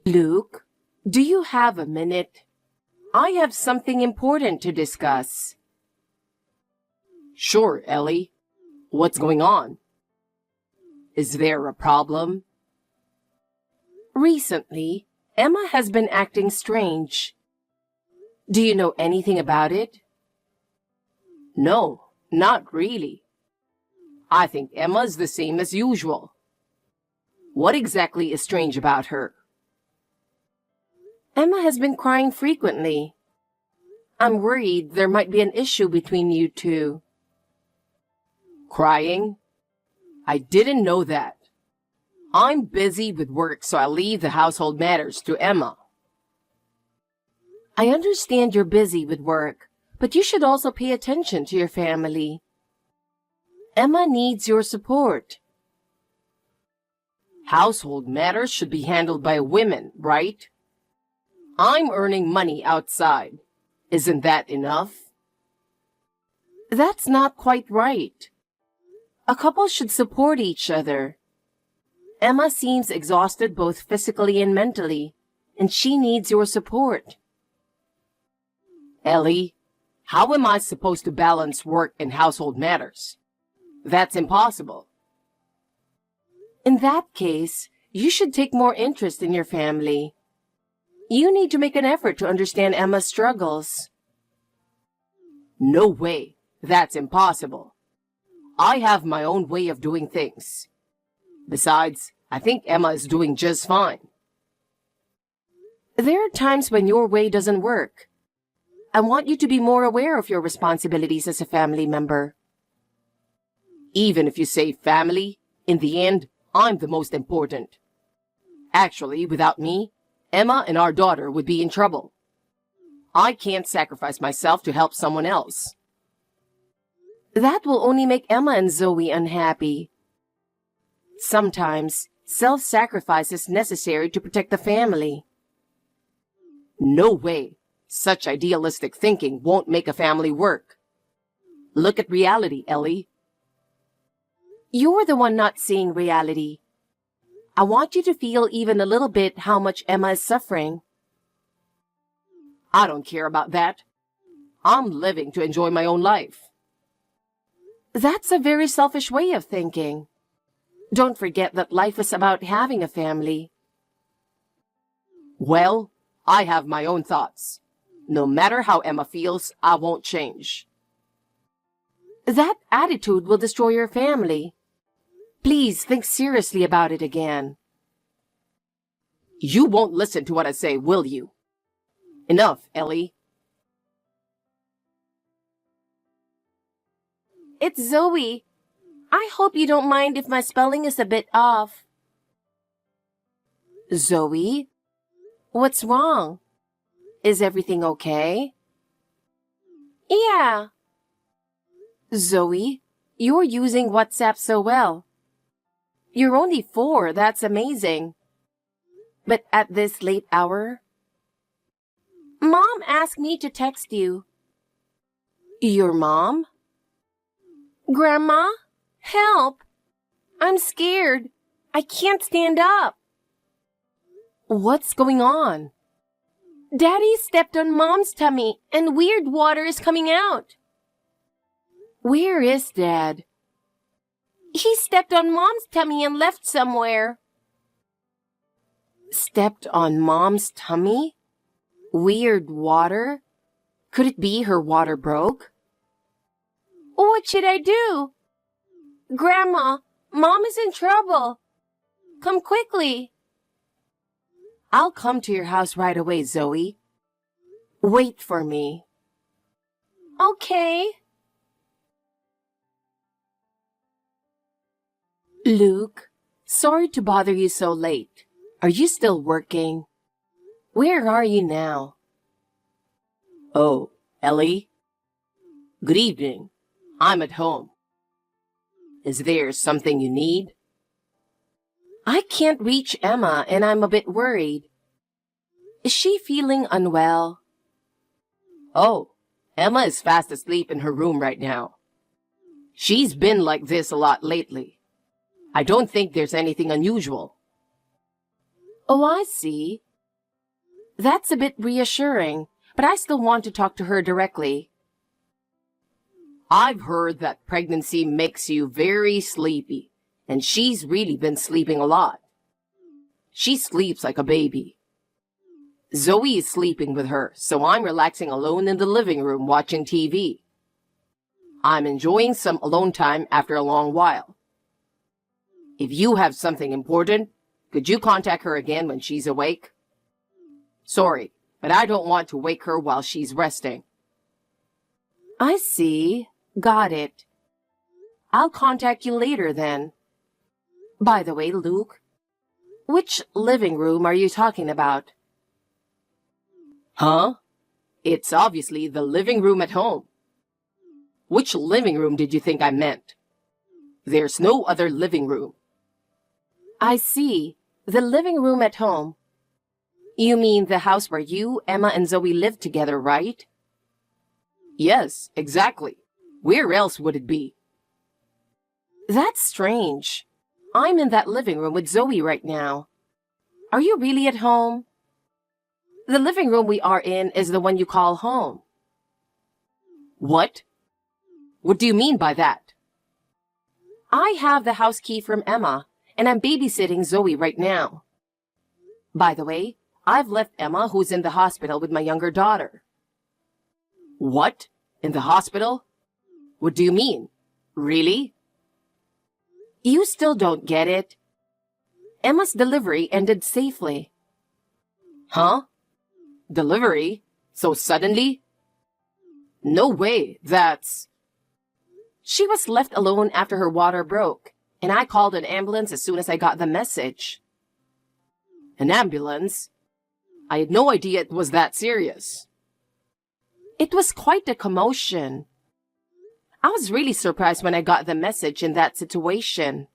Luke, do you have a minute? I have something important to discuss. Sure, Ellie. What's going on? Is there a problem? Recently, Emma has been acting strange. Do you know anything about it? No, not really. I think Emma's the same as usual. What exactly is strange about her? Emma has been crying frequently. I'm worried there might be an issue between you two. Crying? I didn't know that. I'm busy with work, so I leave the household matters to Emma. I understand you're busy with work, but you should also pay attention to your family. Emma needs your support. Household matters should be handled by women, right? I'm earning money outside. Isn't that enough? That's not quite right. A couple should support each other. Emma seems exhausted both physically and mentally, and she needs your support. Ellie, how am I supposed to balance work and household matters? That's impossible. In that case, you should take more interest in your family. You need to make an effort to understand Emma's struggles. No way. That's impossible. I have my own way of doing things. Besides, I think Emma is doing just fine. There are times when your way doesn't work. I want you to be more aware of your responsibilities as a family member. Even if you say family, in the end, I'm the most important. Actually, without me, Emma and our daughter would be in trouble. I can't sacrifice myself to help someone else. That will only make Emma and Zoe unhappy. Sometimes, self-sacrifice is necessary to protect the family. No way. Such idealistic thinking won't make a family work. Look at reality, Ellie. You're the one not seeing reality. I want you to feel even a little bit how much Emma is suffering. I don't care about that. I'm living to enjoy my own life. That's a very selfish way of thinking. Don't forget that life is about having a family. Well, I have my own thoughts. No matter how Emma feels, I won't change. That attitude will destroy your family. Please think seriously about it again. You won't listen to what I say, will you? Enough, Ellie. It's Zoe. I hope you don't mind if my spelling is a bit off. Zoe? What's wrong? Is everything okay? Yeah. Zoe, you're using WhatsApp so well. You're only 4, that's amazing. But at this late hour? Mom asked me to text you. Your mom? Grandma, help! I'm scared. I can't stand up. What's going on? Daddy stepped on Mom's tummy and weird water is coming out. Where is Dad? He stepped on Mom's tummy and left somewhere. Stepped on Mom's tummy? Weird water? Could it be her water broke? What should I do? Grandma, Mom is in trouble. Come quickly. I'll come to your house right away, Zoe. Wait for me. Okay. Luke, sorry to bother you so late. Are you still working? Where are you now? Oh, Ellie? Good evening. I'm at home. Is there something you need? I can't reach Emma and I'm a bit worried. Is she feeling unwell? Oh, Emma is fast asleep in her room right now. She's been like this a lot lately. I don't think there's anything unusual. Oh, I see. That's a bit reassuring, but I still want to talk to her directly. I've heard that pregnancy makes you very sleepy, and she's really been sleeping a lot. She sleeps like a baby. Zoe is sleeping with her, so I'm relaxing alone in the living room watching TV. I'm enjoying some alone time after a long while. If you have something important, could you contact her again when she's awake? Sorry, but I don't want to wake her while she's resting. I see. Got it. I'll contact you later then. By the way, Luke, which living room are you talking about? Huh? It's obviously the living room at home. Which living room did you think I meant? There's no other living room. I see. The living room at home. You mean the house where you, Emma, and Zoe live together, right? Yes, exactly. Where else would it be? That's strange. I'm in that living room with Zoe right now. Are you really at home? The living room we are in is the one you call home. What? What do you mean by that? I have the house key from Emma, and I'm babysitting Zoe right now. By the way, I've left Emma, who's in the hospital with my younger daughter. What? In the hospital? What do you mean? Really? You still don't get it. Emma's delivery ended safely. Huh? Delivery? So suddenly? No way, that's... She was left alone after her water broke, and I called an ambulance as soon as I got the message. An ambulance? I had no idea it was that serious. It was quite a commotion. I was really surprised when I got the message in that situation.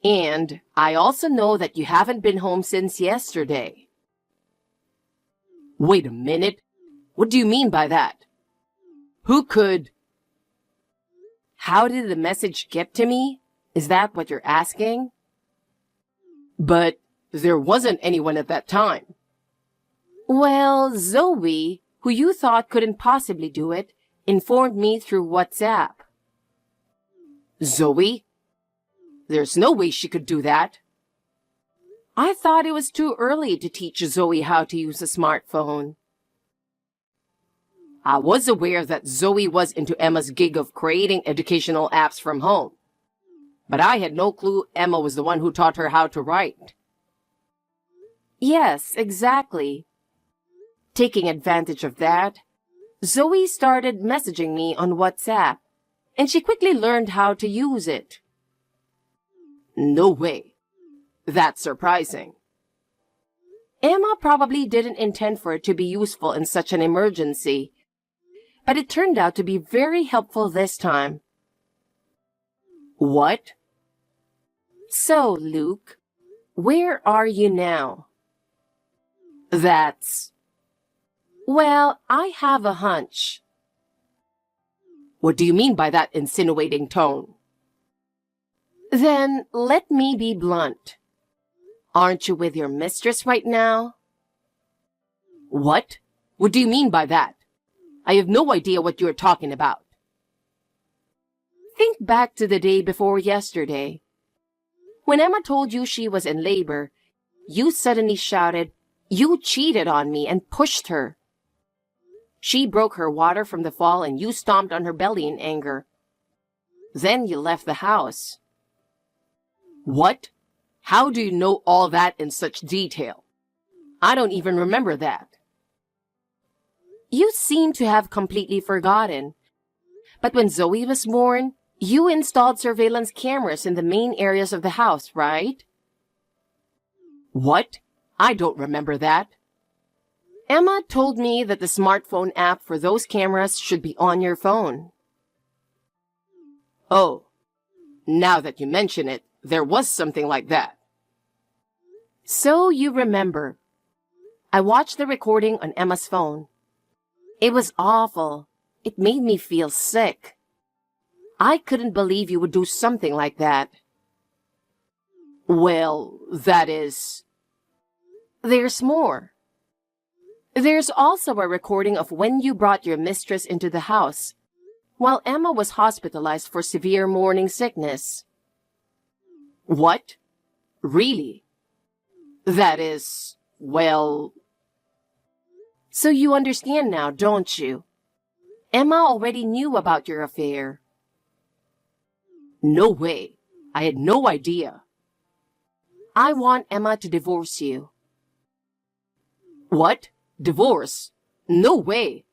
And I also know that you haven't been home since yesterday. Wait a minute. What do you mean by that? Who could... How did the message get to me? Is that what you're asking? But there wasn't anyone at that time. Well, Zoe, who you thought couldn't possibly do it, informed me through WhatsApp. Zoe? There's no way she could do that. I thought it was too early to teach Zoe how to use a smartphone. I was aware that Zoe was into Emma's gig of creating educational apps from home. But I had no clue Emma was the one who taught her how to write. Yes, exactly. Taking advantage of that, Zoe started messaging me on WhatsApp, and she quickly learned how to use it. No way. That's surprising. Emma probably didn't intend for it to be useful in such an emergency, but it turned out to be very helpful this time. What? So, Luke, where are you now? That's... Well, I have a hunch. What do you mean by that insinuating tone? Then let me be blunt. Aren't you with your mistress right now? What? What do you mean by that? I have no idea what you're talking about. Think back to the day before yesterday. When Emma told you she was in labor, you suddenly shouted, "You cheated on me," and pushed her. She broke her water from the fall and you stomped on her belly in anger. Then you left the house. What? How do you know all that in such detail? I don't even remember that. You seem to have completely forgotten. But when Zoe was born, you installed surveillance cameras in the main areas of the house, right? What? I don't remember that. Emma told me that the smartphone app for those cameras should be on your phone. Oh, now that you mention it, there was something like that. So you remember. I watched the recording on Emma's phone. It was awful. It made me feel sick. I couldn't believe you would do something like that. Well, that is... There's more. There's also a recording of when you brought your mistress into the house, while Emma was hospitalized for severe morning sickness. What? Really? That is, well... So you understand now, don't you? Emma already knew about your affair. No way. I had no idea. I want Emma to divorce you. What? Divorce? No way.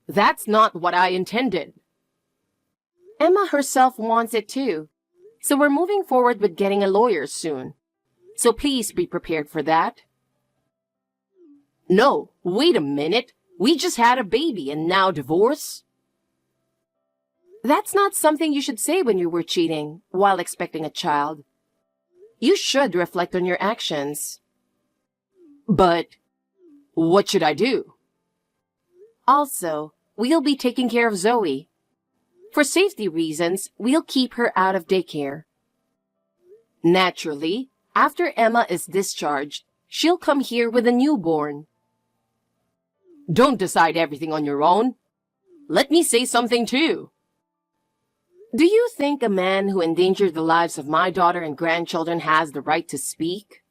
That's not what I intended. Emma herself wants it too. So we're moving forward with getting a lawyer soon. So please be prepared for that. No, wait a minute. We just had a baby and now divorce? That's not something you should say when you were cheating while expecting a child. You should reflect on your actions. But what should I do? Also, we'll be taking care of Zoe. For safety reasons, we'll keep her out of daycare. Naturally, after Emma is discharged, she'll come here with a newborn. Don't decide everything on your own. Let me say something too. Do you think a man who endangered the lives of my daughter and grandchildren has the right to speak?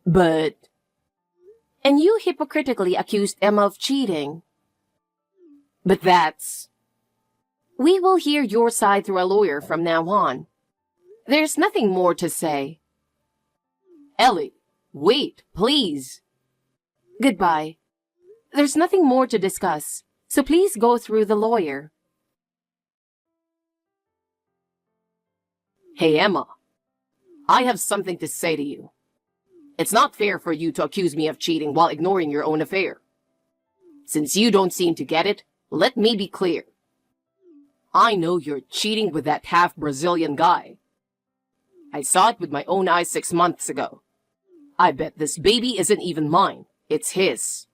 But... And you hypocritically accused Emma of cheating. But that's... We will hear your side through a lawyer from now on. There's nothing more to say. Ellie, wait, please. Goodbye. There's nothing more to discuss, so please go through the lawyer. Hey, Emma. I have something to say to you. It's not fair for you to accuse me of cheating while ignoring your own affair. Since you don't seem to get it, let me be clear. I know you're cheating with that half-Brazilian guy. I saw it with my own eyes 6 months ago. I bet this baby isn't even mine. It's his.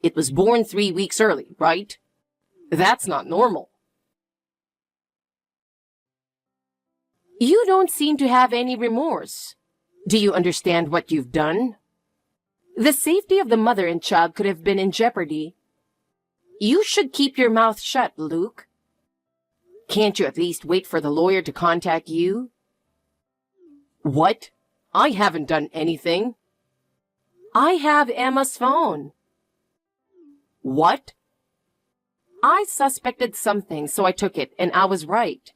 It was born 3 weeks early, right? That's not normal. You don't seem to have any remorse. Do you understand what you've done? The safety of the mother and child could have been in jeopardy. You should keep your mouth shut, Luke. Can't you at least wait for the lawyer to contact you? What? I haven't done anything. I have Emma's phone. What? I suspected something, so I took it, and I was right.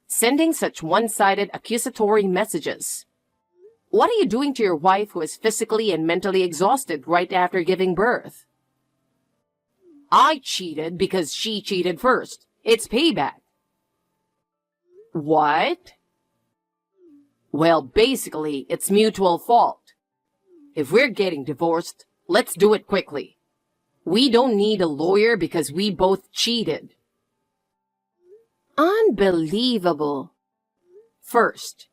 Sending such one-sided accusatory messages. What are you doing to your wife who is physically and mentally exhausted right after giving birth? I cheated because she cheated first. It's payback. What? Well, basically, it's mutual fault. If we're getting divorced, let's do it quickly. We don't need a lawyer because we both cheated. Unbelievable. First,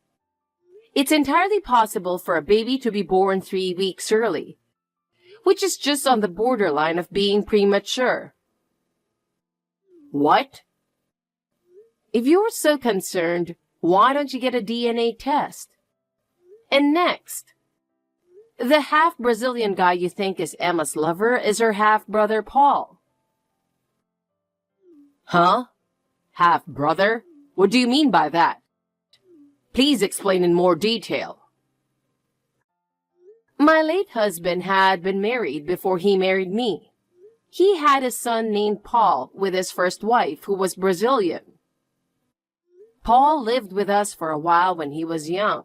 it's entirely possible for a baby to be born 3 weeks early, which is just on the borderline of being premature. What? If you're so concerned, why don't you get a DNA test? And next, the half-Brazilian guy you think is Emma's lover is her half-brother Paul. Huh? Half-brother? What do you mean by that? Please explain in more detail. My late husband had been married before he married me. He had a son named Paul with his first wife, who was Brazilian. Paul lived with us for a while when he was young.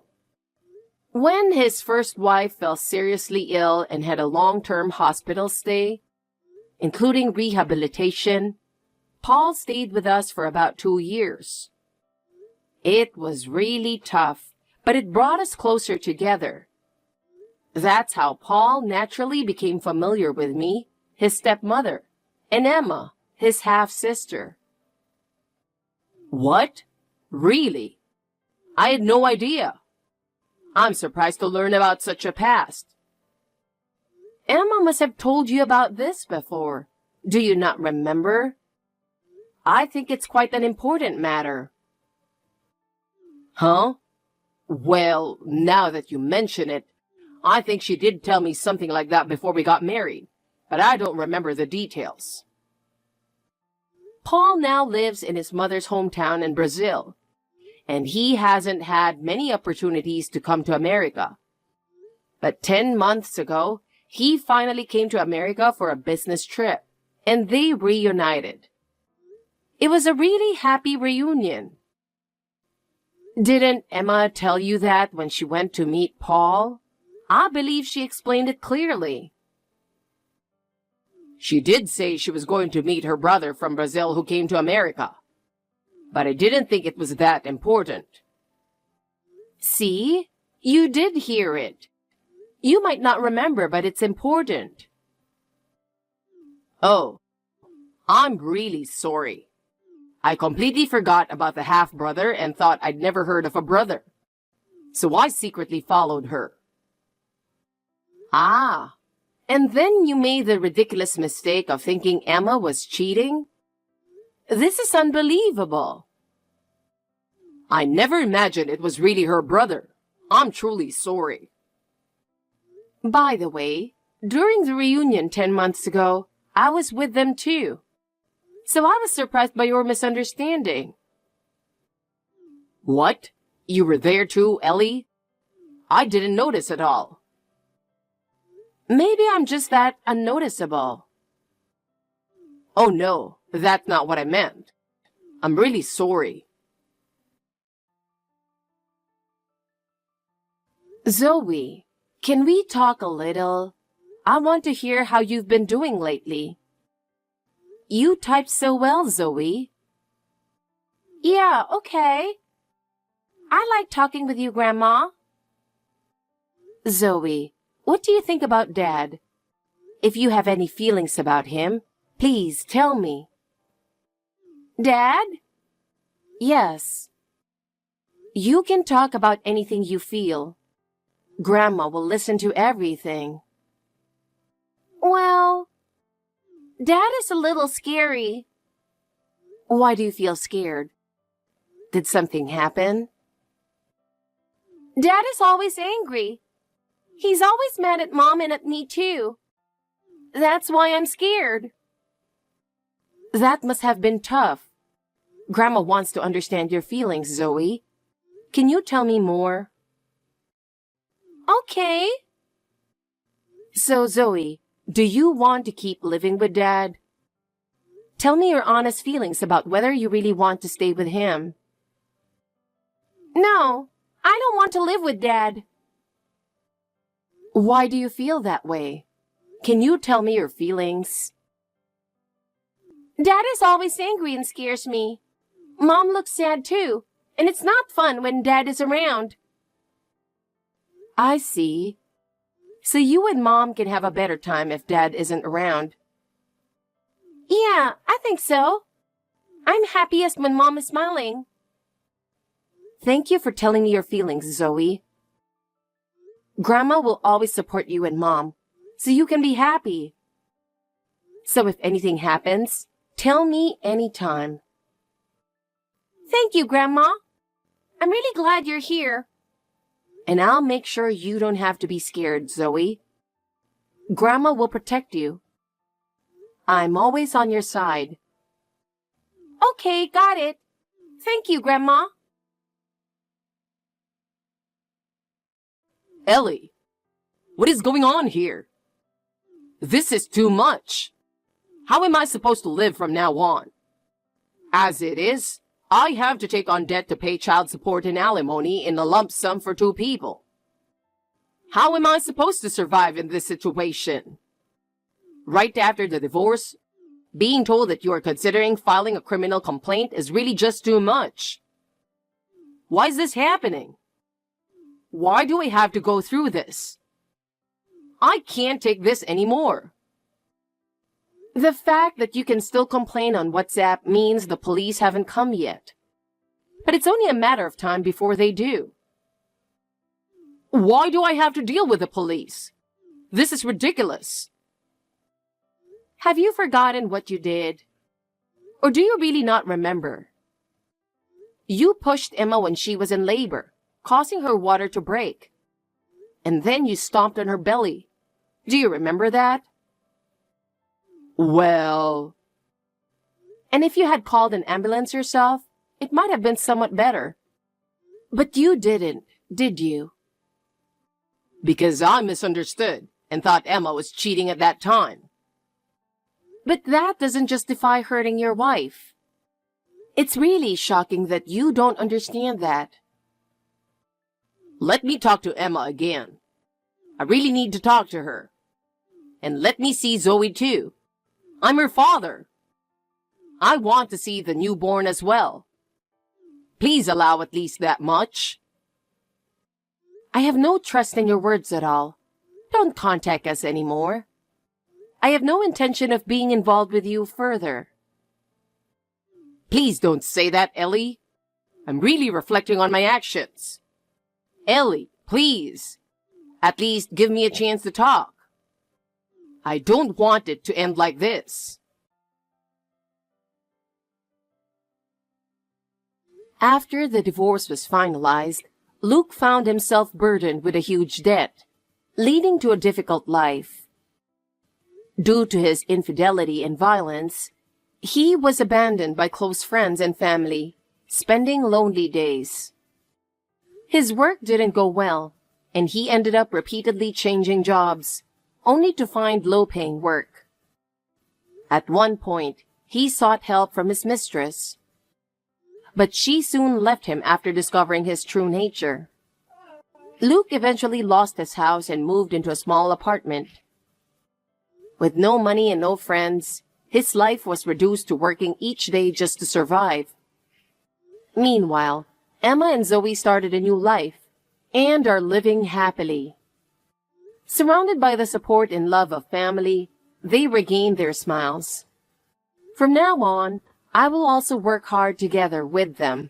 When his first wife fell seriously ill and had a long-term hospital stay, including rehabilitation, Paul stayed with us for about 2 years. It was really tough, but it brought us closer together. That's how Paul naturally became familiar with me, his stepmother, and Emma, his half-sister. What? Really? I had no idea. I'm surprised to learn about such a past. Emma must have told you about this before. Do you not remember? I think it's quite an important matter. Huh? Well, now that you mention it, I think she did tell me something like that before we got married, but I don't remember the details. Paul now lives in his mother's hometown in Brazil, and he hasn't had many opportunities to come to America. But 10 months ago, he finally came to America for a business trip, and they reunited. It was a really happy reunion. Didn't Emma tell you that when she went to meet Paul? I believe she explained it clearly. She did say she was going to meet her brother from Brazil who came to America, but I didn't think it was that important. See? You did hear it. You might not remember, but it's important. Oh, I'm really sorry. I completely forgot about the half-brother and thought I'd never heard of a brother. So I secretly followed her. Ah, and then you made the ridiculous mistake of thinking Emma was cheating? This is unbelievable. I never imagined it was really her brother. I'm truly sorry. By the way, during the reunion 10 months ago, I was with them too. So I was surprised by your misunderstanding. What? You were there too, Ellie? I didn't notice at all. Maybe I'm just that unnoticeable. Oh no, that's not what I meant. I'm really sorry. Zoe, can we talk a little? I want to hear how you've been doing lately. You type so well, Zoe. Yeah, okay. I like talking with you, Grandma. Zoe, what do you think about Dad? If you have any feelings about him, please tell me. Dad? Yes. You can talk about anything you feel. Grandma will listen to everything. Well, Dad is a little scary. Why do you feel scared? Did something happen? Dad is always angry. He's always mad at Mom and at me too. That's why I'm scared. That must have been tough. Grandma wants to understand your feelings, Zoe. Can you tell me more? Okay. So, Zoe, do you want to keep living with Dad? Tell me your honest feelings about whether you really want to stay with him. No, I don't want to live with Dad. Why do you feel that way? Can you tell me your feelings? Dad is always angry and scares me. Mom looks sad too, and it's not fun when Dad is around. I see. So you and Mom can have a better time if Dad isn't around. Yeah, I think so. I'm happiest when Mom is smiling. Thank you for telling me your feelings, Zoe. Grandma will always support you and Mom, so you can be happy. So if anything happens, tell me anytime. Thank you, Grandma. I'm really glad you're here. And I'll make sure you don't have to be scared, Zoe. Grandma will protect you. I'm always on your side. Okay, got it. Thank you, Grandma. Ellie, what is going on here? This is too much. How am I supposed to live from now on? As it is, I have to take on debt to pay child support and alimony in a lump sum for 2 people. How am I supposed to survive in this situation? Right after the divorce, being told that you are considering filing a criminal complaint is really just too much. Why is this happening? Why do I have to go through this? I can't take this anymore. The fact that you can still complain on WhatsApp means the police haven't come yet. But it's only a matter of time before they do. Why do I have to deal with the police? This is ridiculous. Have you forgotten what you did? Or do you really not remember? You pushed Emma when she was in labor, causing her water to break. and then you stomped on her belly. Do you remember that? Well, And if you had called an ambulance yourself, it might have been somewhat better. But you didn't, did you? because I misunderstood and thought Emma was cheating at that time. But that doesn't justify hurting your wife. It's really shocking that you don't understand that. Let me talk to Emma again. I really need to talk to her. And let me see Zoe too. I'm her father. I want to see the newborn as well. Please allow at least that much. I have no trust in your words at all. Don't contact us anymore. I have no intention of being involved with you further. Please don't say that, Ellie. I'm really reflecting on my actions. Ellie, please. At least give me a chance to talk. I don't want it to end like this. After the divorce was finalized, Luke found himself burdened with a huge debt, leading to a difficult life. Due to his infidelity and violence, he was abandoned by close friends and family, spending lonely days. His work didn't go well, and he ended up repeatedly changing jobs, only to find low-paying work. At one point, he sought help from his mistress, but she soon left him after discovering his true nature. Luke eventually lost his house and moved into a small apartment. With no money and no friends, his life was reduced to working each day just to survive. Meanwhile, Emma and Zoe started a new life and are living happily. Surrounded by the support and love of family, they regained their smiles. From now on, I will also work hard together with them.